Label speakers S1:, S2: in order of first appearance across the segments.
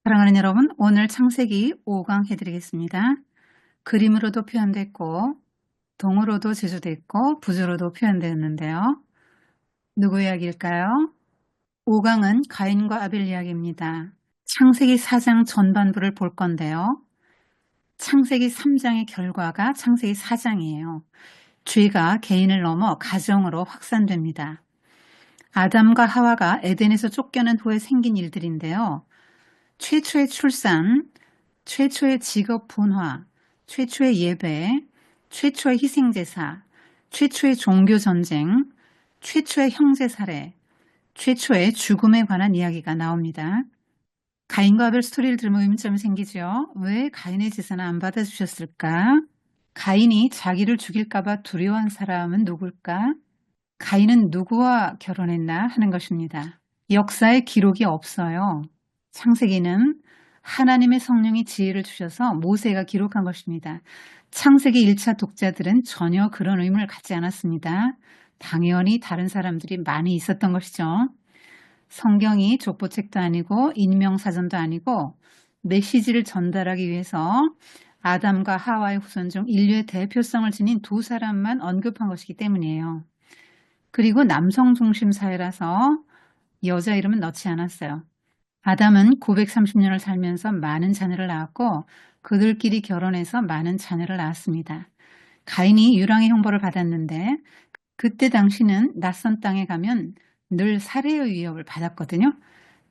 S1: 사랑하는 여러분, 오늘 창세기 5강 해드리겠습니다. 그림으로도 표현됐고, 동으로도 제조됐고, 부조로도 표현되었는데요. 누구 이야기일까요? 5강은 가인과 아벨 이야기입니다. 창세기 4장 전반부를 볼 건데요. 창세기 3장의 결과가 창세기 4장이에요. 죄가 개인을 넘어 가정으로 확산됩니다. 아담과 하와가 에덴에서 쫓겨난 후에 생긴 일들인데요. 최초의 출산, 최초의 직업 분화, 최초의 예배, 최초의 희생제사, 최초의 종교전쟁, 최초의 형제살해, 최초의 죽음에 관한 이야기가 나옵니다. 가인과 아벨 스토리를 들으면 의문점이 생기죠. 왜 가인의 제사는 안 받아주셨을까? 가인이 자기를 죽일까봐 두려워한 사람은 누굴까? 가인은 누구와 결혼했나 하는 것입니다. 역사에 기록이 없어요. 창세기는 하나님의 성령이 지혜를 주셔서 모세가 기록한 것입니다. 창세기 1차 독자들은 전혀 그런 의문을 갖지 않았습니다. 당연히 다른 사람들이 많이 있었던 것이죠. 성경이 족보책도 아니고 인명사전도 아니고 메시지를 전달하기 위해서 아담과 하와의 후손 중 인류의 대표성을 지닌 두 사람만 언급한 것이기 때문이에요. 그리고 남성 중심 사회라서 여자 이름은 넣지 않았어요. 아담은 930년을 살면서 많은 자녀를 낳았고 그들끼리 결혼해서 많은 자녀를 낳았습니다. 가인이 유랑의 형벌을 받았는데 그때 당시는 낯선 땅에 가면 늘 살해의 위협을 받았거든요.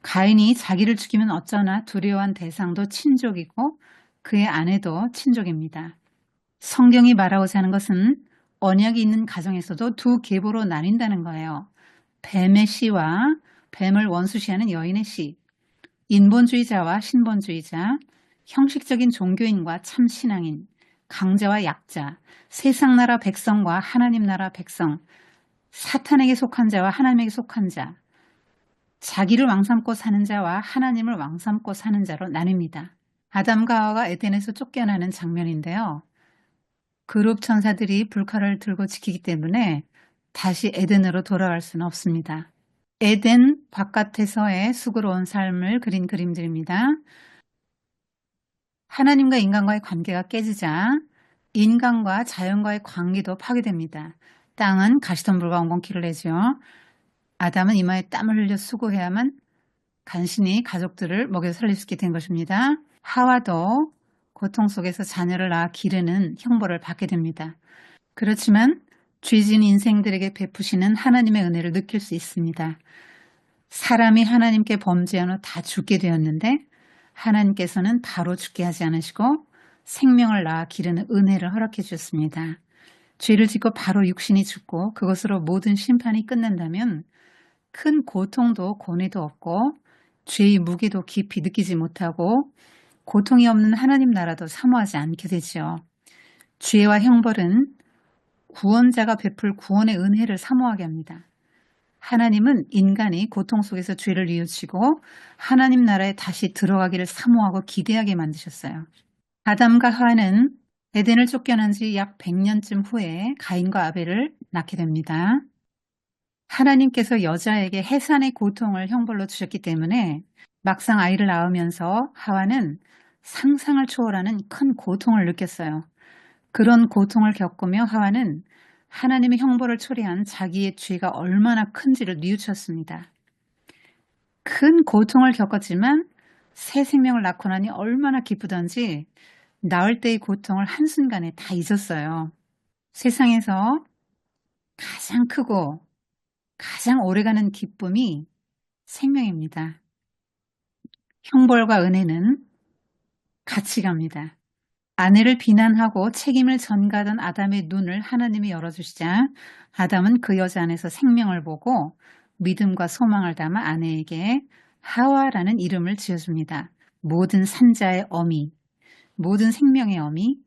S1: 가인이 자기를 죽이면 어쩌나 두려워한 대상도 친족이고 그의 아내도 친족입니다. 성경이 말하고자 하는 것은 언약이 있는 가정에서도 두 계보로 나뉜다는 거예요. 뱀의 씨와 뱀을 원수시하는 여인의 씨, 인본주의자와 신본주의자, 형식적인 종교인과 참 신앙인, 강자와 약자, 세상 나라 백성과 하나님 나라 백성, 사탄에게 속한 자와 하나님에게 속한 자, 자기를 왕삼고 사는 자와 하나님을 왕삼고 사는 자로 나뉩니다. 아담과 하와가 에덴에서 쫓겨나는 장면인데요. 그룹 천사들이 불칼을 들고 지키기 때문에 다시 에덴으로 돌아갈 수는 없습니다. 에덴 바깥에서의 수고로운 삶을 그린 그림들입니다. 하나님과 인간과의 관계가 깨지자 인간과 자연과의 관계도 파괴됩니다. 땅은 가시덤불과 엉겅퀴를 내죠. 아담은 이마에 땀을 흘려 수고해야만 간신히 가족들을 먹여 살릴 수 있게 된 것입니다. 하와도 고통 속에서 자녀를 낳아 기르는 형벌을 받게 됩니다. 그렇지만 죄진 인생들에게 베푸시는 하나님의 은혜를 느낄 수 있습니다. 사람이 하나님께 범죄한 후 다 죽게 되었는데 하나님께서는 바로 죽게 하지 않으시고 생명을 낳아 기르는 은혜를 허락해 주셨습니다. 죄를 짓고 바로 육신이 죽고 그것으로 모든 심판이 끝난다면 큰 고통도 고뇌도 없고 죄의 무게도 깊이 느끼지 못하고 고통이 없는 하나님 나라도 사모하지 않게 되죠. 죄와 형벌은 구원자가 베풀 구원의 은혜를 사모하게 합니다. 하나님은 인간이 고통 속에서 죄를 뉘우치고 하나님 나라에 다시 들어가기를 사모하고 기대하게 만드셨어요. 아담과 하와는 에덴을 쫓겨난 지 약 100년쯤 후에 가인과 아벨을 낳게 됩니다. 하나님께서 여자에게 해산의 고통을 형벌로 주셨기 때문에 막상 아이를 낳으면서 하와는 상상을 초월하는 큰 고통을 느꼈어요. 그런 고통을 겪으며 하와는 하나님의 형벌을 초래한 자기의 죄가 얼마나 큰지를 뉘우쳤습니다. 큰 고통을 겪었지만 새 생명을 낳고 나니 얼마나 기쁘던지 낳을 때의 고통을 한순간에 다 잊었어요. 세상에서 가장 크고 가장 오래가는 기쁨이 생명입니다. 형벌과 은혜는 같이 갑니다. 아내를 비난하고 책임을 전가하던 아담의 눈을 하나님이 열어주시자 아담은 그 여자 안에서 생명을 보고 믿음과 소망을 담아 아내에게 하와라는 이름을 지어줍니다. 모든 산자의 어미, 모든 생명의 어미,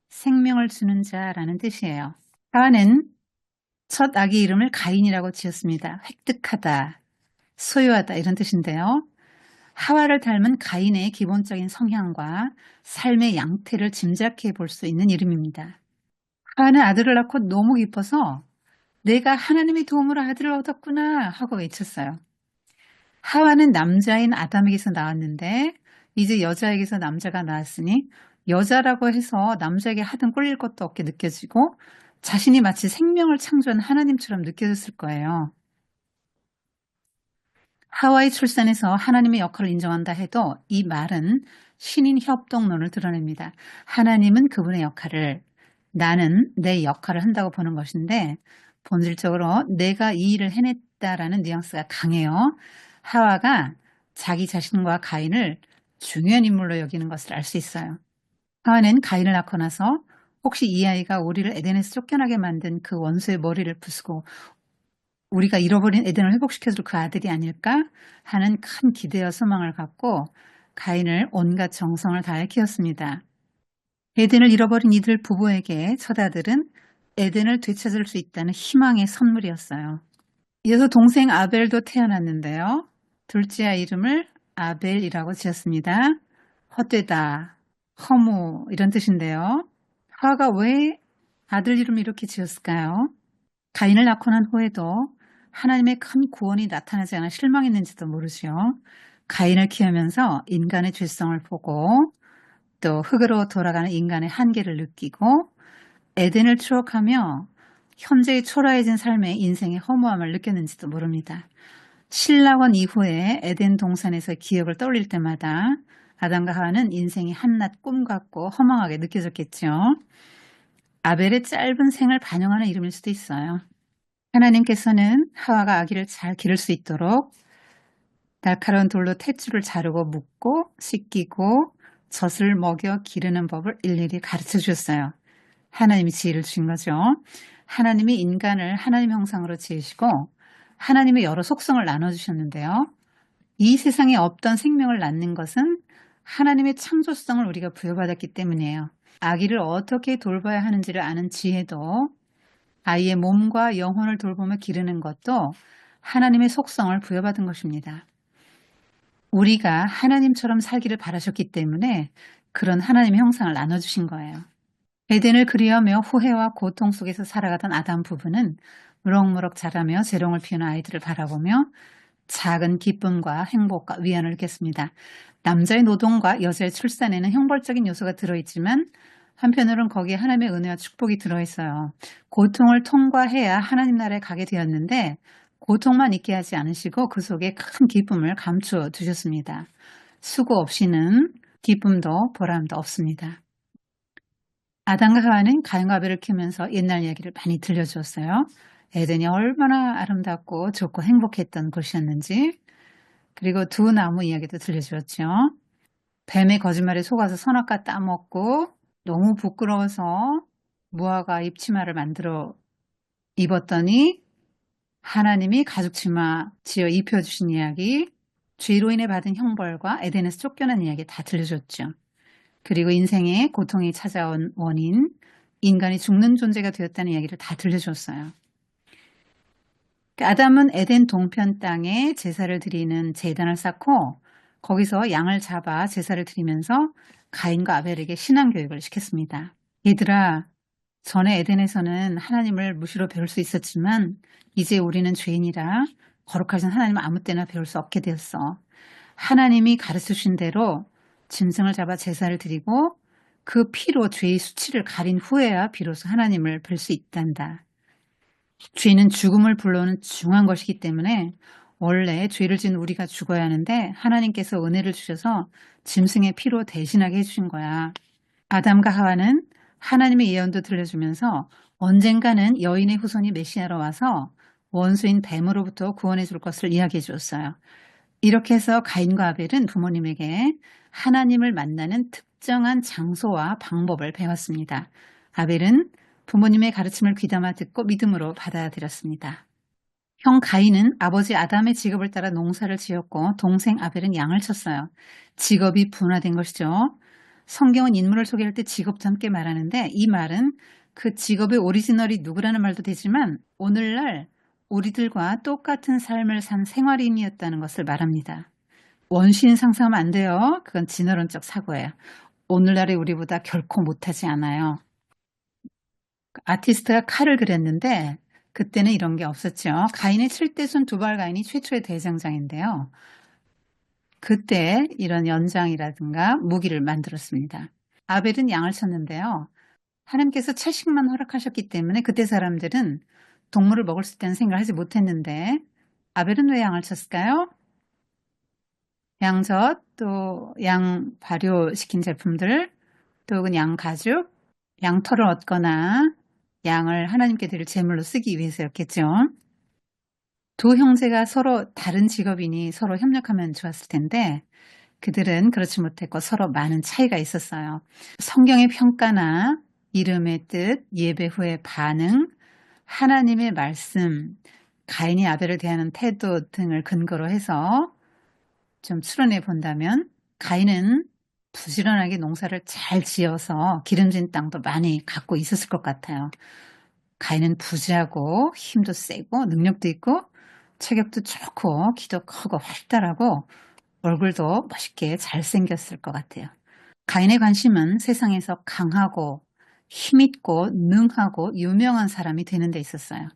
S1: 생명을 주는 자라는 뜻이에요. 하와는 첫 아기 이름을 가인이라고 지었습니다. 획득하다, 소유하다 이런 뜻인데요. 하와를 닮은 가인의 기본적인 성향과 삶의 양태를 짐작해 볼 수 있는 이름입니다. 하와는 아들을 낳고 너무 기뻐서 내가 하나님의 도움으로 아들을 얻었구나 하고 외쳤어요. 하와는 남자인 아담에게서 나왔는데 이제 여자에게서 남자가 나왔으니 여자라고 해서 남자에게 하등 꼴릴 것도 없게 느껴지고 자신이 마치 생명을 창조한 하나님처럼 느껴졌을 거예요. 하와의 출산에서 하나님의 역할을 인정한다 해도 이 말은 신인 협동론을 드러냅니다. 하나님은 그분의 역할을, 나는 내 역할을 한다고 보는 것인데 본질적으로 내가 이 일을 해냈다라는 뉘앙스가 강해요. 하와가 자기 자신과 가인을 중요한 인물로 여기는 것을 알 수 있어요. 하와는 가인을 낳고 나서 혹시 이 아이가 우리를 에덴에서 쫓겨나게 만든 그 원수의 머리를 부수고 우리가 잃어버린 에덴을 회복시켜줄 그 아들이 아닐까 하는 큰 기대와 소망을 갖고 가인을 온갖 정성을 다해 키웠습니다. 에덴을 잃어버린 이들 부부에게 첫 아들은 에덴을 되찾을 수 있다는 희망의 선물이었어요. 이어서 동생 아벨도 태어났는데요. 둘째 아이 이름을 아벨이라고 지었습니다. 헛되다, 허무 이런 뜻인데요. 하와가 왜 아들 이름을 이렇게 지었을까요? 가인을 낳고 난 후에도 하나님의 큰 구원이 나타나지 않아 실망했는지도 모르죠. 가인을 키우면서 인간의 죄성을 보고 또 흙으로 돌아가는 인간의 한계를 느끼고 에덴을 추억하며 현재의 초라해진 삶의 인생의 허무함을 느꼈는지도 모릅니다. 신라원 이후에 에덴 동산에서 기억을 떠올릴 때마다 아담과 하와는 인생이 한낱 꿈 같고 허망하게 느껴졌겠죠. 아벨의 짧은 생을 반영하는 이름일 수도 있어요. 하나님께서는 하와가 아기를 잘 기를 수 있도록 날카로운 돌로 탯줄을 자르고 묶고 씻기고 젖을 먹여 기르는 법을 일일이 가르쳐 주셨어요. 하나님이 지혜를 주신 거죠. 하나님이 인간을 하나님 형상으로 지으시고 하나님의 여러 속성을 나눠주셨는데요. 이 세상에 없던 생명을 낳는 것은 하나님의 창조성을 우리가 부여받았기 때문이에요. 아기를 어떻게 돌봐야 하는지를 아는 지혜도 아이의 몸과 영혼을 돌보며 기르는 것도 하나님의 속성을 부여받은 것입니다. 우리가 하나님처럼 살기를 바라셨기 때문에 그런 하나님의 형상을 나눠주신 거예요. 에덴을 그리하며 후회와 고통 속에서 살아가던 아담 부부는 무럭무럭 자라며 재롱을 피우는 아이들을 바라보며 작은 기쁨과 행복과 위안을 느꼈습니다. 남자의 노동과 여자의 출산에는 형벌적인 요소가 들어있지만 한편으로는 거기에 하나님의 은혜와 축복이 들어있어요. 고통을 통과해야 하나님 나라에 가게 되었는데 고통만 있게 하지 않으시고 그 속에 큰 기쁨을 감추어 두셨습니다. 수고 없이는 기쁨도 보람도 없습니다. 아담과 하와는 가인과 아벨을 키우면서 옛날 이야기를 많이 들려주었어요. 에덴이 얼마나 아름답고 좋고 행복했던 곳이었는지, 그리고 두 나무 이야기도 들려주었죠. 뱀의 거짓말에 속아서 선악과 따먹고 너무 부끄러워서 무화과 입치마를 만들어 입었더니 하나님이 가죽치마 지어 입혀주신 이야기, 죄로 인해 받은 형벌과 에덴에서 쫓겨난 이야기 다 들려줬죠. 그리고 인생의 고통이 찾아온 원인, 인간이 죽는 존재가 되었다는 이야기를 다 들려줬어요. 아담은 에덴 동편 땅에 제사를 드리는 제단을 쌓고 거기서 양을 잡아 제사를 드리면서 가인과 아벨에게 신앙교육을 시켰습니다. 얘들아, 전에 에덴에서는 하나님을 무시로 배울 수 있었지만 이제 우리는 죄인이라 거룩하신 하나님을 아무 때나 배울 수 없게 되었어. 하나님이 가르쳐주신 대로 짐승을 잡아 제사를 드리고 그 피로 죄의 수치를 가린 후에야 비로소 하나님을 뵐 수 있단다. 죄는 죽음을 불러오는 중한 것이기 때문에 원래 죄를 지은 우리가 죽어야 하는데 하나님께서 은혜를 주셔서 짐승의 피로 대신하게 해주신 거야. 아담과 하와는 하나님의 예언도 들려주면서 언젠가는 여인의 후손이 메시아로 와서 원수인 뱀으로부터 구원해 줄 것을 이야기해 주었어요. 이렇게 해서 가인과 아벨은 부모님에게 하나님을 만나는 특정한 장소와 방법을 배웠습니다. 아벨은 부모님의 가르침을 귀담아 듣고 믿음으로 받아들였습니다. 형 가인은 아버지 아담의 직업을 따라 농사를 지었고 동생 아벨은 양을 쳤어요. 직업이 분화된 것이죠. 성경은 인물을 소개할 때 직업도 함께 말하는데 이 말은 그 직업의 오리지널이 누구라는 말도 되지만 오늘날 우리들과 똑같은 삶을 산 생활인이었다는 것을 말합니다. 원시인 상상하면 안 돼요. 그건 진화론적 사고예요. 오늘날의 우리보다 결코 못하지 않아요. 아티스트가 칼을 그렸는데 그때는 이런 게 없었죠. 가인의 7대 손 두발 가인이 최초의 대장장인데요. 그때 이런 연장이라든가 무기를 만들었습니다. 아벨은 양을 쳤는데요. 하나님께서 채식만 허락하셨기 때문에 그때 사람들은 동물을 먹을 수 있다는 생각을 하지 못했는데 아벨은 왜 양을 쳤을까요? 양젓, 또 양 발효시킨 제품들, 또 혹은 양 가죽, 양털을 얻거나 양을 하나님께 드릴 제물로 쓰기 위해서였겠죠. 두 형제가 서로 다른 직업이니 서로 협력하면 좋았을 텐데 그들은 그렇지 못했고 서로 많은 차이가 있었어요. 성경의 평가나 이름의 뜻, 예배 후의 반응, 하나님의 말씀, 가인이 아벨을 대하는 태도 등을 근거로 해서 좀 추론해 본다면 가인은 부지런하게 농사를 잘 지어서 기름진 땅도 많이 갖고 있었을 것 같아요. 가인은 부지하고 힘도 세고 능력도 있고 체격도 좋고 키도 크고 활달하고 얼굴도 멋있게 잘생겼을 것 같아요. 가인의 관심은 세상에서 강하고 힘있고 능하고 유명한 사람이 되는 데 있었어요.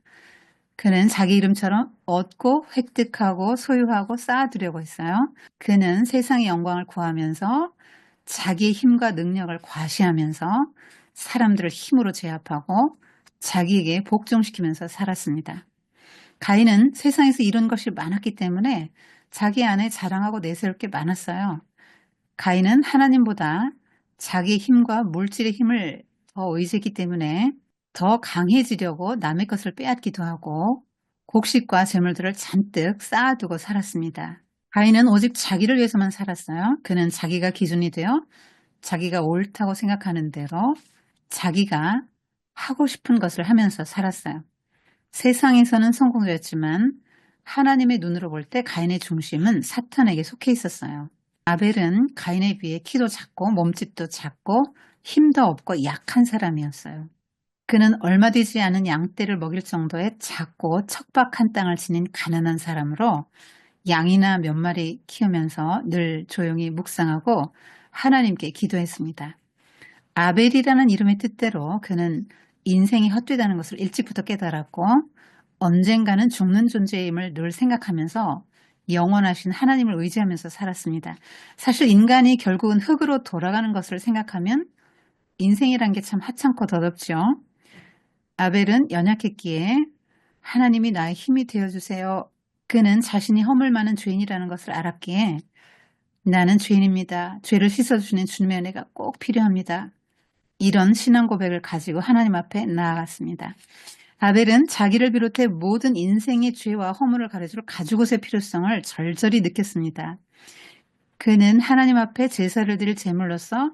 S1: 그는 자기 이름처럼 얻고 획득하고 소유하고 쌓아두려고 했어요. 그는 세상의 영광을 구하면서 자기의 힘과 능력을 과시하면서 사람들을 힘으로 제압하고 자기에게 복종시키면서 살았습니다. 가인은 세상에서 이런 것이 많았기 때문에 자기 안에 자랑하고 내세울 게 많았어요. 가인은 하나님보다 자기의 힘과 물질의 힘을 더 의지했기 때문에 더 강해지려고 남의 것을 빼앗기도 하고 곡식과 재물들을 잔뜩 쌓아두고 살았습니다. 가인은 오직 자기를 위해서만 살았어요. 그는 자기가 기준이 되어 자기가 옳다고 생각하는 대로 자기가 하고 싶은 것을 하면서 살았어요. 세상에서는 성공자였지만 하나님의 눈으로 볼 때 가인의 중심은 사탄에게 속해 있었어요. 아벨은 가인에 비해 키도 작고 몸집도 작고 힘도 없고 약한 사람이었어요. 그는 얼마 되지 않은 양떼를 먹일 정도의 작고 척박한 땅을 지닌 가난한 사람으로 양이나 몇 마리 키우면서 늘 조용히 묵상하고 하나님께 기도했습니다. 아벨이라는 이름의 뜻대로 그는 인생이 헛되다는 것을 일찍부터 깨달았고 언젠가는 죽는 존재임을 늘 생각하면서 영원하신 하나님을 의지하면서 살았습니다. 사실 인간이 결국은 흙으로 돌아가는 것을 생각하면 인생이란 게 참 하찮고 더럽죠. 아벨은 연약했기에 하나님이 나의 힘이 되어주세요. 그는 자신이 허물 많은 죄인이라는 것을 알았기에 나는 죄인입니다. 죄를 씻어주시는 주님의 은혜가 꼭 필요합니다. 이런 신앙 고백을 가지고 하나님 앞에 나아갔습니다. 아벨은 자기를 비롯해 모든 인생의 죄와 허물을 가려줄 가죽옷의 필요성을 절절히 느꼈습니다. 그는 하나님 앞에 제사를 드릴 제물로서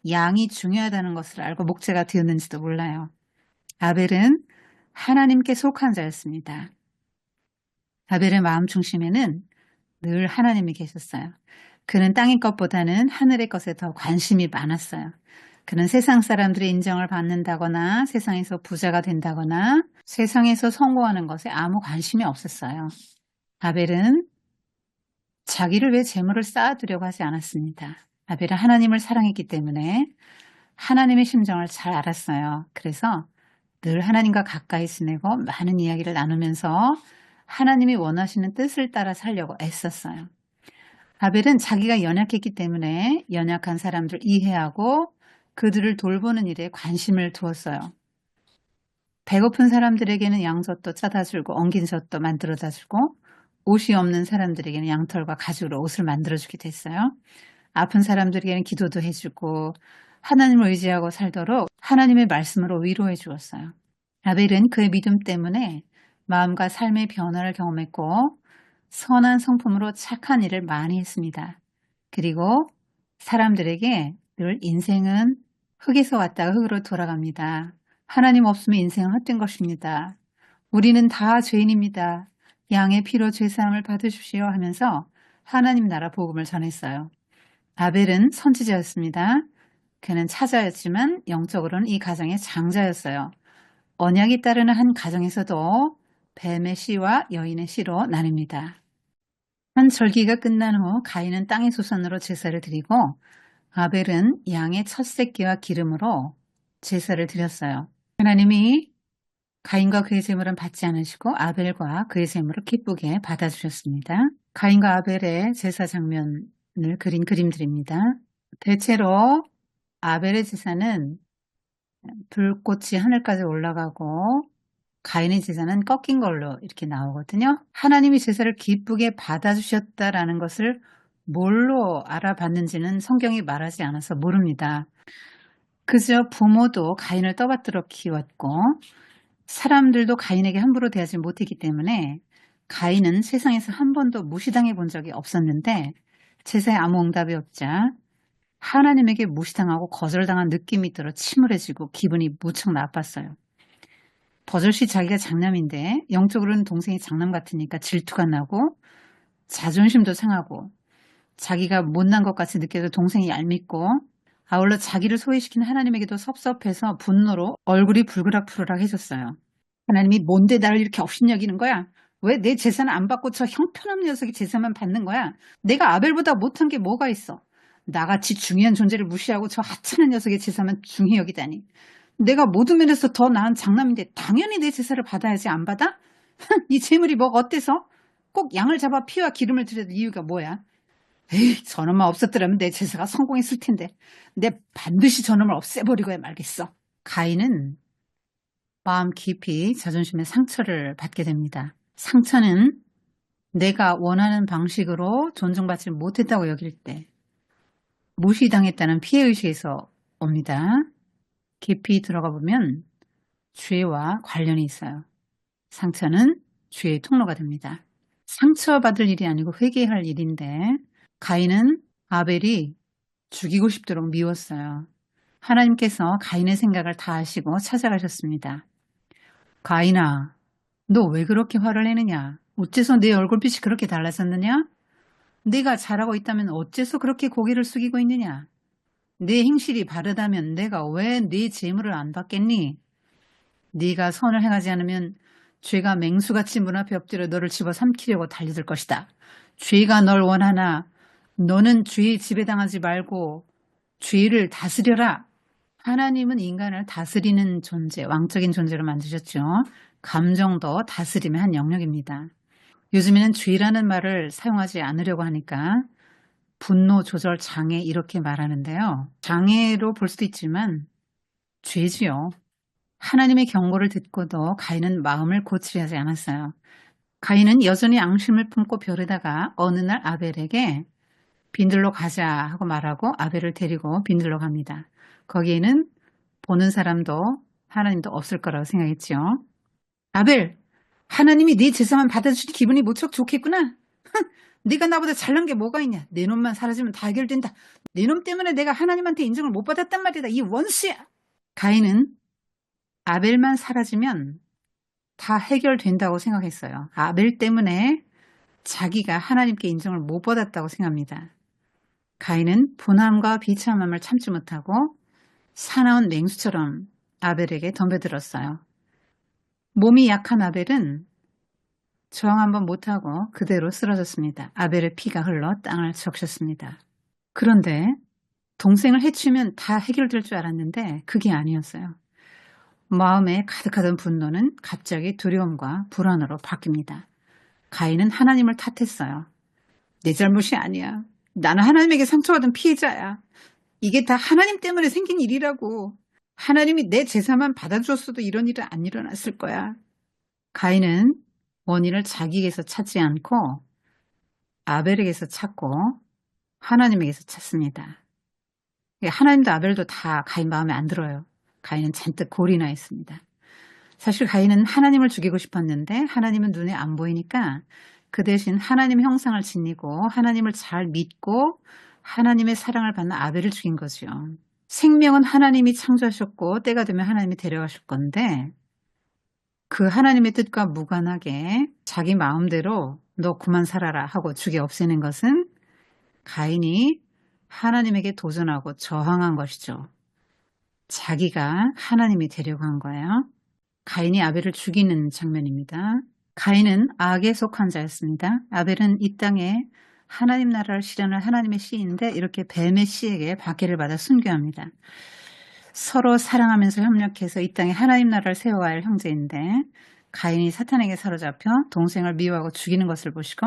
S1: 양이 중요하다는 것을 알고 목재가 되었는지도 몰라요. 아벨은 하나님께 속한 자였습니다. 아벨의 마음 중심에는 늘 하나님이 계셨어요. 그는 땅의 것보다는 하늘의 것에 더 관심이 많았어요. 그는 세상 사람들의 인정을 받는다거나 세상에서 부자가 된다거나 세상에서 성공하는 것에 아무 관심이 없었어요. 아벨은 자기를 위해 재물을 쌓아두려고 하지 않았습니다. 아벨은 하나님을 사랑했기 때문에 하나님의 심정을 잘 알았어요. 그래서 늘 하나님과 가까이 지내고 많은 이야기를 나누면서 하나님이 원하시는 뜻을 따라 살려고 애썼어요. 아벨은 자기가 연약했기 때문에 연약한 사람들을 이해하고 그들을 돌보는 일에 관심을 두었어요. 배고픈 사람들에게는 양젓도 짜다 주고 엉긴 젓도 만들어다 주고 옷이 없는 사람들에게는 양털과 가죽으로 옷을 만들어주기도 했어요. 아픈 사람들에게는 기도도 해주고 하나님을 의지하고 살도록 하나님의 말씀으로 위로해 주었어요. 아벨은 그의 믿음 때문에 마음과 삶의 변화를 경험했고 선한 성품으로 착한 일을 많이 했습니다. 그리고 사람들에게 늘 인생은 흙에서 왔다가 흙으로 돌아갑니다. 하나님 없으면 인생은 헛된 것입니다. 우리는 다 죄인입니다. 양의 피로 죄사함을 받으십시오 하면서 하나님 나라 복음을 전했어요. 아벨은 선지자였습니다. 그는 차자였지만 영적으로는 이 가정의 장자였어요. 언약이 따르는 한 가정에서도 뱀의 씨와 여인의 씨로 나뉩니다. 한 절기가 끝난 후 가인은 땅의 소산으로 제사를 드리고 아벨은 양의 첫 새끼와 기름으로 제사를 드렸어요. 하나님이 가인과 그의 제물은 받지 않으시고 아벨과 그의 제물을 기쁘게 받아주셨습니다. 가인과 아벨의 제사 장면을 그린 그림들입니다. 대체로 아벨의 제사는 불꽃이 하늘까지 올라가고 가인의 제사는 꺾인 걸로 이렇게 나오거든요. 하나님이 제사를 기쁘게 받아주셨다라는 것을 뭘로 알아봤는지는 성경이 말하지 않아서 모릅니다. 그저 부모도 가인을 떠받들어 키웠고 사람들도 가인에게 함부로 대하지 못했기 때문에 가인은 세상에서 한 번도 무시당해 본 적이 없었는데 제사에 아무 응답이 없자 하나님에게 무시당하고 거절당한 느낌이 들어 침울해지고 기분이 무척 나빴어요. 버젓이 자기가 장남인데 영적으로는 동생이 장남 같으니까 질투가 나고 자존심도 상하고 자기가 못난 것 같이 느껴도 동생이 얄밉고 아울러 자기를 소외시킨 하나님에게도 섭섭해서 분노로 얼굴이 불그락푸르락 해졌어요. 하나님이 뭔데 나를 이렇게 업신여기는 거야? 왜 내 재산을 안 받고 저 형편없는 녀석이 재산만 받는 거야? 내가 아벨보다 못한 게 뭐가 있어? 나같이 중요한 존재를 무시하고 저 하찮은 녀석의 재산만 중히 여기다니. 내가 모든 면에서 더 나은 장남인데 당연히 내 제사를 받아야지 안 받아? 이 재물이 뭐가 어때서? 꼭 양을 잡아 피와 기름을 들여야 이유가 뭐야? 에이, 저놈만 없었더라면 내 제사가 성공했을 텐데. 내 반드시 저놈을 없애버리고야 말겠어. 가인은 마음 깊이 자존심의 상처를 받게 됩니다. 상처는 내가 원하는 방식으로 존중받지 못했다고 여길 때 무시당했다는 피해의식에서 옵니다. 깊이 들어가 보면 죄와 관련이 있어요. 상처는 죄의 통로가 됩니다. 상처받을 일이 아니고 회개할 일인데 가인은 아벨이 죽이고 싶도록 미웠어요. 하나님께서 가인의 생각을 다 아시고 찾아가셨습니다. 가인아, 너 왜 그렇게 화를 내느냐? 어째서 내 얼굴빛이 그렇게 달라졌느냐? 네가 잘하고 있다면 어째서 그렇게 고개를 숙이고 있느냐? 네 행실이 바르다면 내가 왜 네 재물을 안 받겠니? 네가 선을 행하지 않으면 죄가 맹수같이 문 앞에 엎드려 너를 집어삼키려고 달려들 것이다. 죄가 널 원하나 너는 죄에 지배당하지 말고 죄를 다스려라. 하나님은 인간을 다스리는 존재, 왕적인 존재로 만드셨죠. 감정도 다스림의 한 영역입니다. 요즘에는 죄라는 말을 사용하지 않으려고 하니까 분노 조절 장애 이렇게 말하는데요. 장애로 볼 수도 있지만 죄지요. 하나님의 경고를 듣고도 가인은 마음을 고치려 하지 않았어요. 가인은 여전히 앙심을 품고 벼르다가 어느 날 아벨에게 빈들로 가자 하고 말하고 아벨을 데리고 빈들로 갑니다. 거기에는 보는 사람도 하나님도 없을 거라고 생각했죠. 아벨, 하나님이 네 제사만 받아주니 기분이 무척 좋겠구나. 네가 나보다 잘난 게 뭐가 있냐. 내 놈만 사라지면 다 해결된다. 내 놈 때문에 내가 하나님한테 인정을 못 받았단 말이다. 이 원수야. 가인은 아벨만 사라지면 다 해결된다고 생각했어요. 아벨 때문에 자기가 하나님께 인정을 못 받았다고 생각합니다. 가인은 분함과 비참함을 참지 못하고 사나운 맹수처럼 아벨에게 덤벼들었어요. 몸이 약한 아벨은 저항 한번 못하고 그대로 쓰러졌습니다. 아벨의 피가 흘러 땅을 적셨습니다. 그런데 동생을 해치면 다 해결될 줄 알았는데 그게 아니었어요. 마음에 가득하던 분노는 갑자기 두려움과 불안으로 바뀝니다. 가인은 하나님을 탓했어요. 내 잘못이 아니야. 나는 하나님에게 상처받은 피해자야. 이게 다 하나님 때문에 생긴 일이라고. 하나님이 내 제사만 받아주었어도 이런 일은 안 일어났을 거야. 가인은 원인을 자기에게서 찾지 않고 아벨에게서 찾고 하나님에게서 찾습니다. 하나님도 아벨도 다 가인 마음에 안 들어요. 가인은 잔뜩 골이 나 있습니다. 사실 가인은 하나님을 죽이고 싶었는데 하나님은 눈에 안 보이니까 그 대신 하나님 형상을 지니고 하나님을 잘 믿고 하나님의 사랑을 받는 아벨을 죽인 거죠. 생명은 하나님이 창조하셨고 때가 되면 하나님이 데려가실 건데 그 하나님의 뜻과 무관하게 자기 마음대로 너 그만 살아라 하고 죽여 없애는 것은 가인이 하나님에게 도전하고 저항한 것이죠. 자기가 하나님이 데려간 거예요. 가인이 아벨을 죽이는 장면입니다. 가인은 악에 속한 자였습니다. 아벨은 이 땅에 하나님 나라를 실현할 하나님의 씨인데 이렇게 뱀의 씨에게 박해를 받아 순교합니다. 서로 사랑하면서 협력해서 이 땅에 하나님 나라를 세워야 할 형제인데 가인이 사탄에게 사로잡혀 동생을 미워하고 죽이는 것을 보시고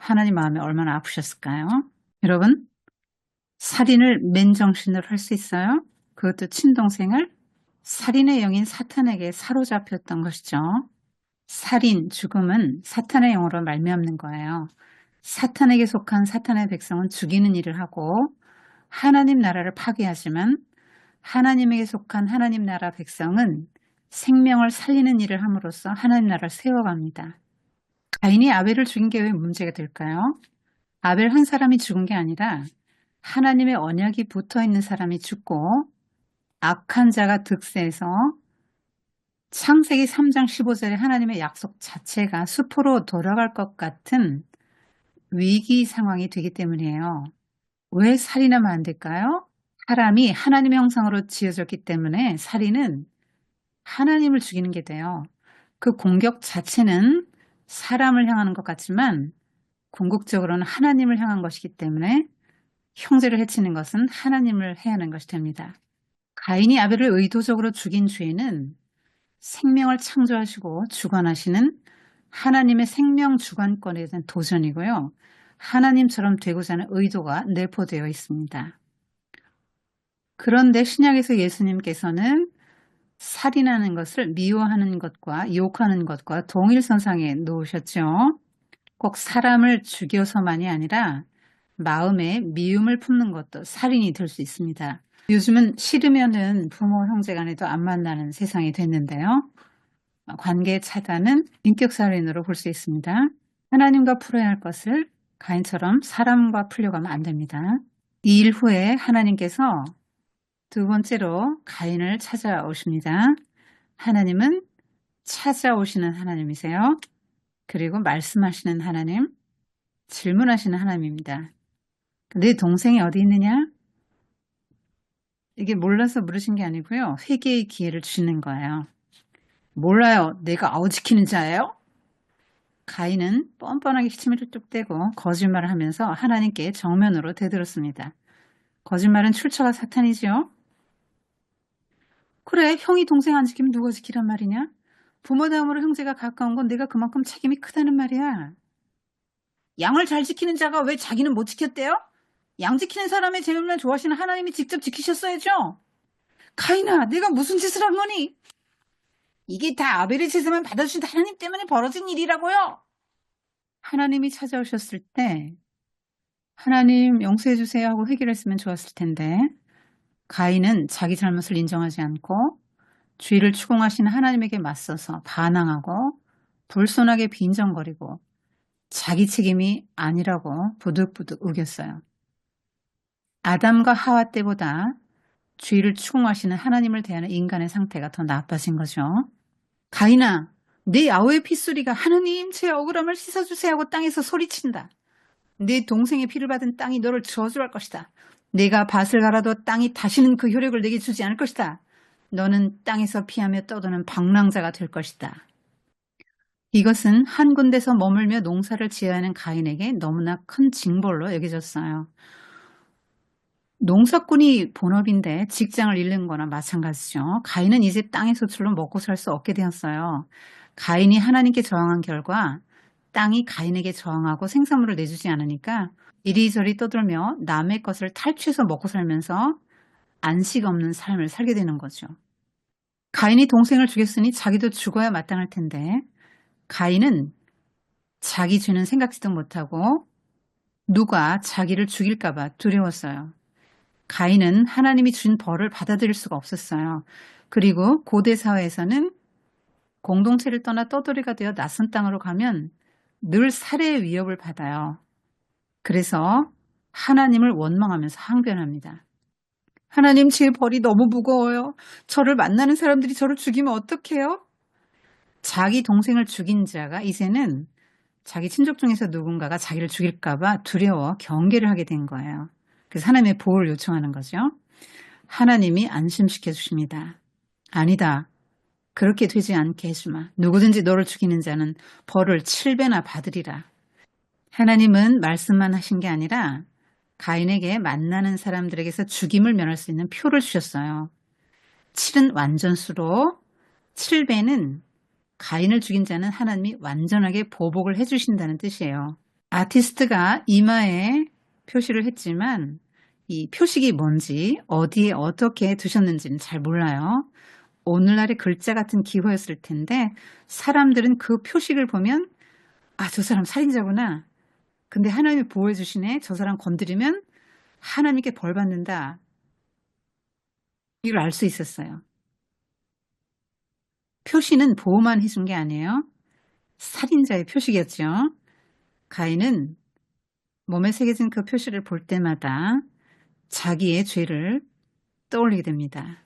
S1: 하나님 마음이 얼마나 아프셨을까요? 여러분, 살인을 맨정신으로 할 수 있어요? 그것도 친동생을? 살인의 영인 사탄에게 사로잡혔던 것이죠. 살인, 죽음은 사탄의 영으로 말미암는 거예요. 사탄에게 속한 사탄의 백성은 죽이는 일을 하고 하나님 나라를 파괴하지만 하나님에게 속한 하나님 나라 백성은 생명을 살리는 일을 함으로써 하나님 나라를 세워갑니다. 가인이 아벨을 죽인 게 왜 문제가 될까요? 아벨 한 사람이 죽은 게 아니라 하나님의 언약이 붙어있는 사람이 죽고 악한 자가 득세해서 창세기 3장 15절에 하나님의 약속 자체가 수포로 돌아갈 것 같은 위기 상황이 되기 때문이에요. 왜 살인하면 안 될까요? 사람이 하나님의 형상으로 지어졌기 때문에 살인은 하나님을 죽이는 게 돼요. 그 공격 자체는 사람을 향하는 것 같지만 궁극적으로는 하나님을 향한 것이기 때문에 형제를 해치는 것은 하나님을 해야 하는 것이 됩니다. 가인이 아벨을 의도적으로 죽인 죄는 생명을 창조하시고 주관하시는 하나님의 생명 주관권에 대한 도전이고요. 하나님처럼 되고자 하는 의도가 내포되어 있습니다. 그런데 신약에서 예수님께서는 살인하는 것을 미워하는 것과 욕하는 것과 동일선상에 놓으셨죠. 꼭 사람을 죽여서만이 아니라 마음에 미움을 품는 것도 살인이 될 수 있습니다. 요즘은 싫으면은 부모 형제 간에도 안 만나는 세상이 됐는데요. 관계 차단은 인격살인으로 볼 수 있습니다. 하나님과 풀어야 할 것을 가인처럼 사람과 풀려고 하면 안 됩니다. 이 일 후에 하나님께서 두 번째로 가인을 찾아오십니다. 하나님은 찾아오시는 하나님이세요. 그리고 말씀하시는 하나님, 질문하시는 하나님입니다. 내 동생이 어디 있느냐? 이게 몰라서 물으신 게 아니고요. 회개의 기회를 주시는 거예요. 몰라요. 내가 아우지키는 자예요? 가인은 뻔뻔하게 시치미를 뚝 떼고 거짓말을 하면서 하나님께 정면으로 대들었습니다. 거짓말은 출처가 사탄이지요? 그래, 형이 동생 안 지키면 누가 지키란 말이냐? 부모 다음으로 형제가 가까운 건 내가 그만큼 책임이 크다는 말이야. 양을 잘 지키는 자가 왜 자기는 못 지켰대요? 양 지키는 사람의 재물만 좋아하시는 하나님이 직접 지키셨어야죠. 가인아, 내가 무슨 짓을 한 거니? 이게 다 아벨의 제사만 받아주신 하나님 때문에 벌어진 일이라고요. 하나님이 찾아오셨을 때 하나님 용서해 주세요 하고 회개를 했으면 좋았을 텐데 가인은 자기 잘못을 인정하지 않고 죄를 추궁하시는 하나님에게 맞서서 반항하고 불손하게 빈정거리고 자기 책임이 아니라고 부득부득 우겼어요. 아담과 하와 때보다 죄를 추궁하시는 하나님을 대하는 인간의 상태가 더 나빠진 거죠. 가인아, 내 아우의 핏소리가 하느님 제 억울함을 씻어주세요 하고 땅에서 소리친다. 내 동생의 피를 받은 땅이 너를 저주할 것이다. 내가 밭을 갈아도 땅이 다시는 그 효력을 내게 주지 않을 것이다. 너는 땅에서 피하며 떠도는 방랑자가 될 것이다. 이것은 한 군데서 머물며 농사를 지어야 하는 가인에게 너무나 큰 징벌로 여겨졌어요. 농사꾼이 본업인데 직장을 잃는 거나 마찬가지죠. 가인은 이제 땅의 소출로 먹고 살 수 없게 되었어요. 가인이 하나님께 저항한 결과 땅이 가인에게 저항하고 생산물을 내주지 않으니까 이리저리 떠들며 남의 것을 탈취해서 먹고 살면서 안식 없는 삶을 살게 되는 거죠. 가인이 동생을 죽였으니 자기도 죽어야 마땅할 텐데 가인은 자기 죄는 생각지도 못하고 누가 자기를 죽일까 봐 두려웠어요. 가인은 하나님이 준 벌을 받아들일 수가 없었어요. 그리고 고대 사회에서는 공동체를 떠나 떠돌이가 되어 낯선 땅으로 가면 늘 살해의 위협을 받아요. 그래서 하나님을 원망하면서 항변합니다. 하나님, 제 벌이 너무 무거워요. 저를 만나는 사람들이 저를 죽이면 어떡해요? 자기 동생을 죽인 자가 이제는 자기 친족 중에서 누군가가 자기를 죽일까 봐 두려워 경계를 하게 된 거예요. 그래서 하나님의 보호를 요청하는 거죠. 하나님이 안심시켜 주십니다. 아니다. 그렇게 되지 않게 해주마. 누구든지 너를 죽이는 자는 벌을 7배나 받으리라. 하나님은 말씀만 하신 게 아니라 가인에게 만나는 사람들에게서 죽임을 면할 수 있는 표를 주셨어요. 7은 완전수로 7배는 가인을 죽인 자는 하나님이 완전하게 보복을 해주신다는 뜻이에요. 아티스트가 이마에 표시를 했지만 이 표식이 뭔지 어디에 어떻게 두셨는지는 잘 몰라요. 오늘날의 글자 같은 기호였을 텐데 사람들은 그 표식을 보면 아, 저 사람 살인자구나. 근데 하나님이 보호해 주시네. 저 사람 건드리면 하나님께 벌 받는다. 이걸 알 수 있었어요. 표시는 보호만 해준 게 아니에요. 살인자의 표식이었죠. 가인은 몸에 새겨진 그 표시를 볼 때마다 자기의 죄를 떠올리게 됩니다.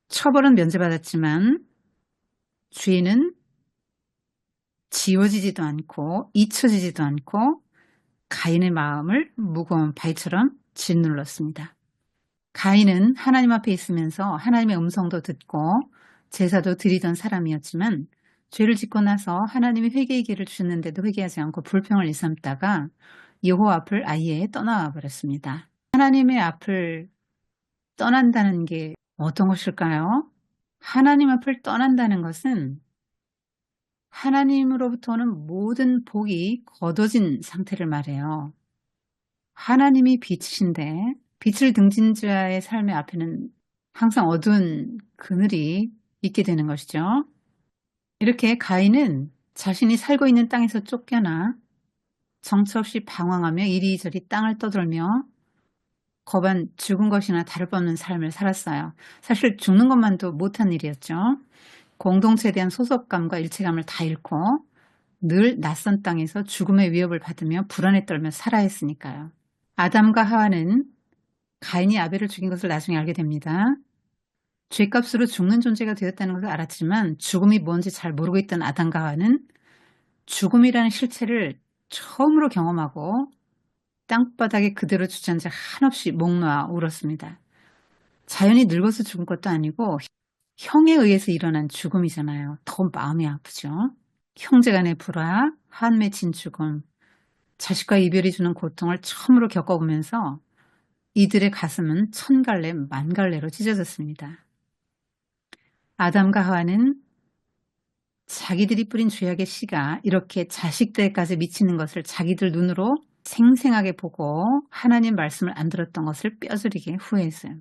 S1: 처벌은 면제받았지만 죄는 지워지지도 않고 잊혀지지도 않고 가인의 마음을 무거운 바위처럼 짓눌렀습니다. 가인은 하나님 앞에 있으면서 하나님의 음성도 듣고 제사도 드리던 사람이었지만 죄를 짓고 나서 하나님이 회개의 길을 주셨는데도 회개하지 않고 불평을 일삼다가 여호와 앞을 아예 떠나와 버렸습니다. 하나님의 앞을 떠난다는 게 어떤 것일까요? 하나님 앞을 떠난다는 것은 하나님으로부터 오는 모든 복이 거둬진 상태를 말해요. 하나님이 빛이신데 빛을 등진 자의 삶의 앞에는 항상 어두운 그늘이 있게 되는 것이죠. 이렇게 가인은 자신이 살고 있는 땅에서 쫓겨나 정처 없이 방황하며 이리저리 땅을 떠돌며 거반 죽은 것이나 다를 바 없는 삶을 살았어요. 사실 죽는 것만도 못한 일이었죠. 공동체에 대한 소속감과 일체감을 다 잃고 늘 낯선 땅에서 죽음의 위협을 받으며 불안에 떨며 살아야 했으니까요. 아담과 하와는 가인이 아벨을 죽인 것을 나중에 알게 됩니다. 죄값으로 죽는 존재가 되었다는 것을 알았지만 죽음이 뭔지 잘 모르고 있던 아담과 하와는 죽음이라는 실체를 처음으로 경험하고 땅바닥에 그대로 주저앉아 한없이 목 놓아 울었습니다. 자연이 늙어서 죽은 것도 아니고 형에 의해서 일어난 죽음이잖아요. 더 마음이 아프죠. 형제 간의 불화, 한 맺힌 죽음, 자식과 이별이 주는 고통을 처음으로 겪어보면서 이들의 가슴은 천갈래 만갈래로 찢어졌습니다. 아담과 하와는 자기들이 뿌린 죄악의 씨가 이렇게 자식들까지 미치는 것을 자기들 눈으로 생생하게 보고 하나님 말씀을 안 들었던 것을 뼈저리게 후회했어요.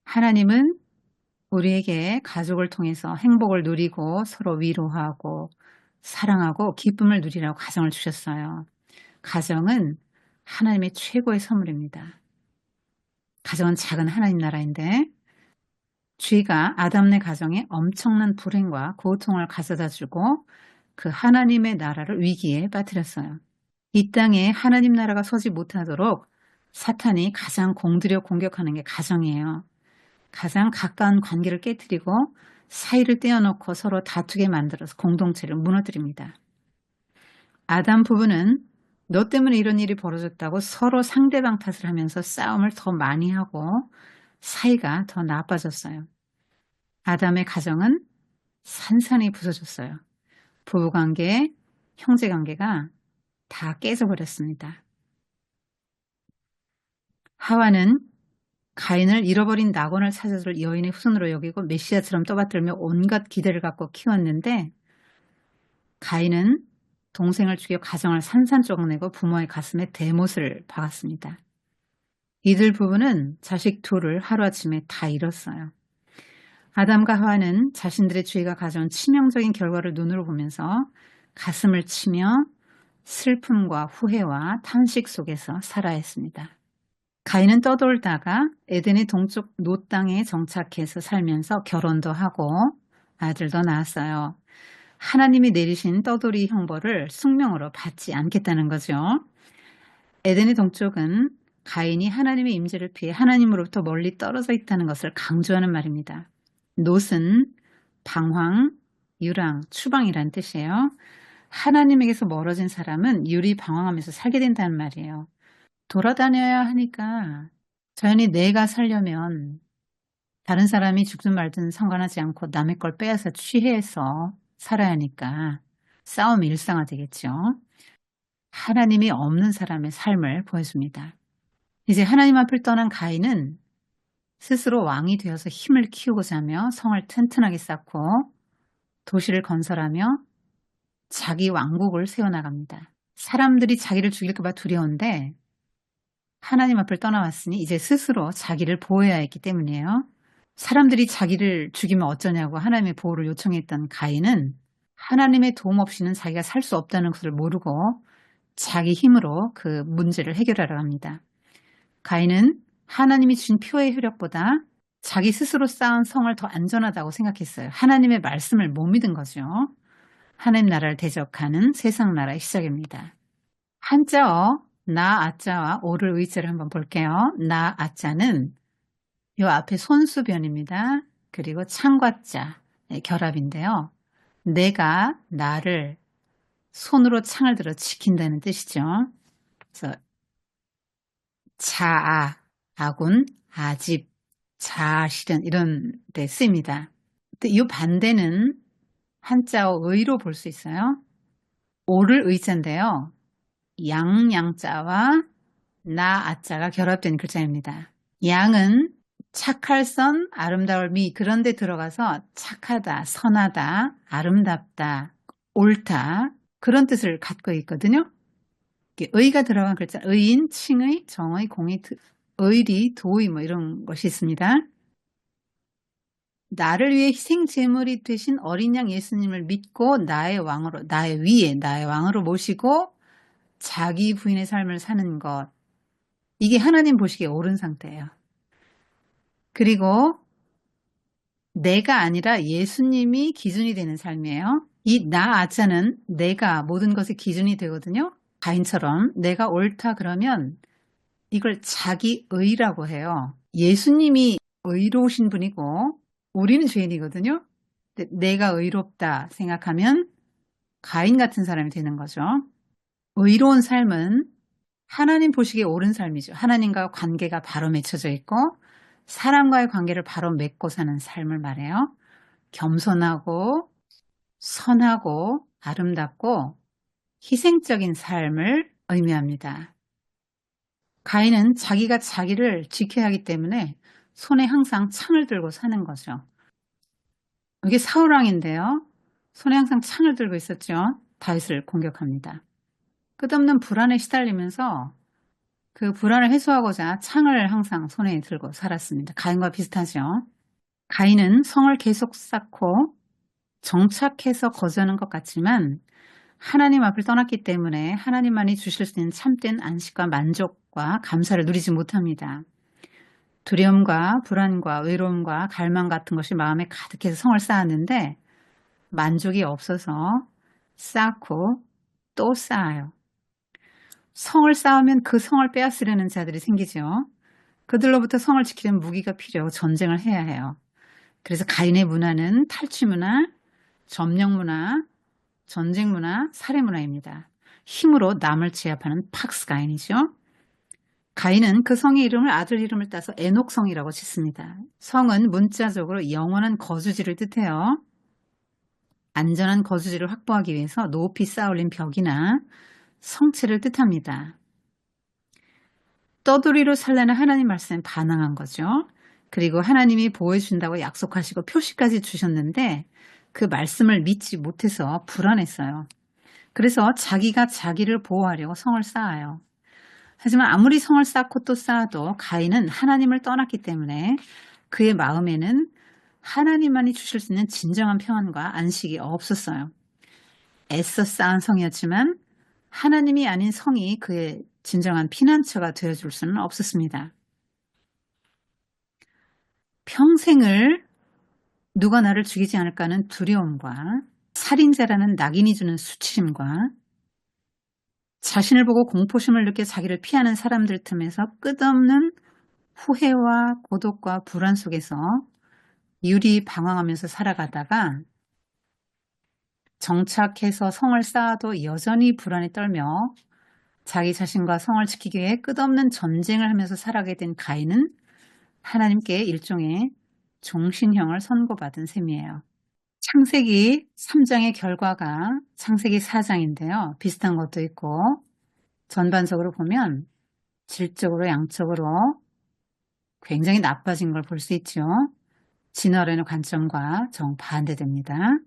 S1: 하나님은 우리에게 가족을 통해서 행복을 누리고 서로 위로하고 사랑하고 기쁨을 누리라고 가정을 주셨어요. 가정은 하나님의 최고의 선물입니다. 가정은 작은 하나님 나라인데 죄가 아담네 가정에 엄청난 불행과 고통을 가져다 주고 그 하나님의 나라를 위기에 빠뜨렸어요. 이 땅에 하나님 나라가 서지 못하도록 사탄이 가장 공들여 공격하는 게 가정이에요. 가장 가까운 관계를 깨뜨리고 사이를 떼어놓고 서로 다투게 만들어서 공동체를 무너뜨립니다. 아담 부부는 너 때문에 이런 일이 벌어졌다고 서로 상대방 탓을 하면서 싸움을 더 많이 하고 사이가 더 나빠졌어요. 아담의 가정은 산산이 부서졌어요. 부부관계, 형제관계가 다 깨져버렸습니다. 하와는 가인을 잃어버린 낙원을 찾아줄 여인의 후손으로 여기고 메시아처럼 떠받들며 온갖 기대를 갖고 키웠는데 가인은 동생을 죽여 가정을 산산조각내고 부모의 가슴에 대못을 박았습니다. 이들 부부는 자식 둘을 하루아침에 다 잃었어요. 아담과 하와는 자신들의 죄가 가져온 치명적인 결과를 눈으로 보면서 가슴을 치며 슬픔과 후회와 탄식 속에서 살아야 했습니다. 가인은 떠돌다가 에덴의 동쪽 노 땅에 정착해서 살면서 결혼도 하고 아들도 낳았어요. 하나님이 내리신 떠돌이 형벌을 숙명으로 받지 않겠다는 거죠. 에덴의 동쪽은 가인이 하나님의 임재를 피해 하나님으로부터 멀리 떨어져 있다는 것을 강조하는 말입니다. 놋은 방황, 유랑, 추방이란 뜻이에요. 하나님에게서 멀어진 사람은 유리 방황하면서 살게 된다는 말이에요. 돌아다녀야 하니까 자연히 내가 살려면 다른 사람이 죽든 말든 상관하지 않고 남의 걸 빼앗아 취해서 살아야 하니까 싸움이 일상화되겠죠. 하나님이 없는 사람의 삶을 보여줍니다. 이제 하나님 앞을 떠난 가인은 스스로 왕이 되어서 힘을 키우고자 하며 성을 튼튼하게 쌓고 도시를 건설하며 자기 왕국을 세워나갑니다. 사람들이 자기를 죽일까 봐 두려운데 하나님 앞을 떠나왔으니 이제 스스로 자기를 보호해야 했기 때문이에요. 사람들이 자기를 죽이면 어쩌냐고 하나님의 보호를 요청했던 가인은 하나님의 도움 없이는 자기가 살 수 없다는 것을 모르고 자기 힘으로 그 문제를 해결하려 합니다. 가인은 하나님이 주신 표의 효력보다 자기 스스로 쌓은 성을 더 안전하다고 생각했어요. 하나님의 말씀을 못 믿은 거죠. 하나님 나라를 대적하는 세상 나라의 시작입니다. 한자어 나 아자와 오를 의자를 한번 볼게요. 나 아자는 요 앞에 손수변입니다. 그리고 창과자의 결합인데요. 내가 나를 손으로 창을 들어 지킨다는 뜻이죠. 그래서 자아, 아군, 아집, 자실은 이런 데 쓰입니다. 근데 이 반대는 한자어 의로 볼 수 있어요. 오를 의자인데요. 양양자와 나 아자가 결합된 글자입니다. 양은 착할 선, 아름다울 미 그런 데 들어가서 착하다, 선하다, 아름답다, 옳다 그런 뜻을 갖고 있거든요. 의가 들어간 글자 의인, 칭의, 정의, 공의, 의리, 도의 뭐 이런 것이 있습니다. 나를 위해 희생 제물이 되신 어린 양 예수님을 믿고 나의 왕으로, 나의 위에, 나의 왕으로 모시고 자기 부인의 삶을 사는 것. 이게 하나님 보시기에 옳은 상태예요. 그리고 내가 아니라 예수님이 기준이 되는 삶이에요. 이 나 아자는 내가 모든 것의 기준이 되거든요. 가인처럼 내가 옳다 그러면 이걸 자기 의라고 해요. 예수님이 의로우신 분이고 우리는 죄인이거든요. 내가 의롭다 생각하면 가인 같은 사람이 되는 거죠. 의로운 삶은 하나님 보시기에 옳은 삶이죠. 하나님과 관계가 바로 맺혀져 있고 사람과의 관계를 바로 맺고 사는 삶을 말해요. 겸손하고 선하고 아름답고 희생적인 삶을 의미합니다. 가인은 자기가 자기를 지켜야 하기 때문에 손에 항상 창을 들고 사는 거죠. 이게 사울왕인데요. 손에 항상 창을 들고 있었죠. 다윗을 공격합니다. 끝없는 불안에 시달리면서 그 불안을 해소하고자 창을 항상 손에 들고 살았습니다. 가인과 비슷하죠. 가인은 성을 계속 쌓고 정착해서 거주하는 것 같지만 하나님 앞을 떠났기 때문에 하나님만이 주실 수 있는 참된 안식과 만족과 감사를 누리지 못합니다. 두려움과 불안과 외로움과 갈망 같은 것이 마음에 가득해서 성을 쌓았는데 만족이 없어서 쌓고 또 쌓아요. 성을 쌓으면 그 성을 빼앗으려는 자들이 생기죠. 그들로부터 성을 지키려면 무기가 필요하고 전쟁을 해야 해요. 그래서 가인의 문화는 탈취 문화, 점령 문화, 전쟁 문화, 살해 문화입니다. 힘으로 남을 제압하는 팍스 가인이죠. 가인은 그 성의 이름을 아들 이름을 따서 에녹성이라고 짓습니다. 성은 문자적으로 영원한 거주지를 뜻해요. 안전한 거주지를 확보하기 위해서 높이 쌓아올린 벽이나 성체를 뜻합니다. 떠돌이로 살라는 하나님 말씀에 반항한 거죠. 그리고 하나님이 보호해준다고 약속하시고 표시까지 주셨는데 그 말씀을 믿지 못해서 불안했어요. 그래서 자기가 자기를 보호하려고 성을 쌓아요. 하지만 아무리 성을 쌓고 또 쌓아도 가인은 하나님을 떠났기 때문에 그의 마음에는 하나님만이 주실 수 있는 진정한 평안과 안식이 없었어요. 애써 쌓은 성이었지만 하나님이 아닌 성이 그의 진정한 피난처가 되어줄 수는 없었습니다. 평생을 누가 나를 죽이지 않을까 하는 두려움과 살인자라는 낙인이 주는 수치심과 자신을 보고 공포심을 느껴 자기를 피하는 사람들 틈에서 끝없는 후회와 고독과 불안 속에서 유리 방황하면서 살아가다가 정착해서 성을 쌓아도 여전히 불안에 떨며 자기 자신과 성을 지키기 위해 끝없는 전쟁을 하면서 살아가게 된 가인은 하나님께 일종의 종신형을 선고받은 셈이에요. 창세기 3장의 결과가 창세기 4장인데요. 비슷한 것도 있고 전반적으로 보면 질적으로 양적으로 굉장히 나빠진 걸 볼 수 있죠. 진화론의 관점과 정반대됩니다.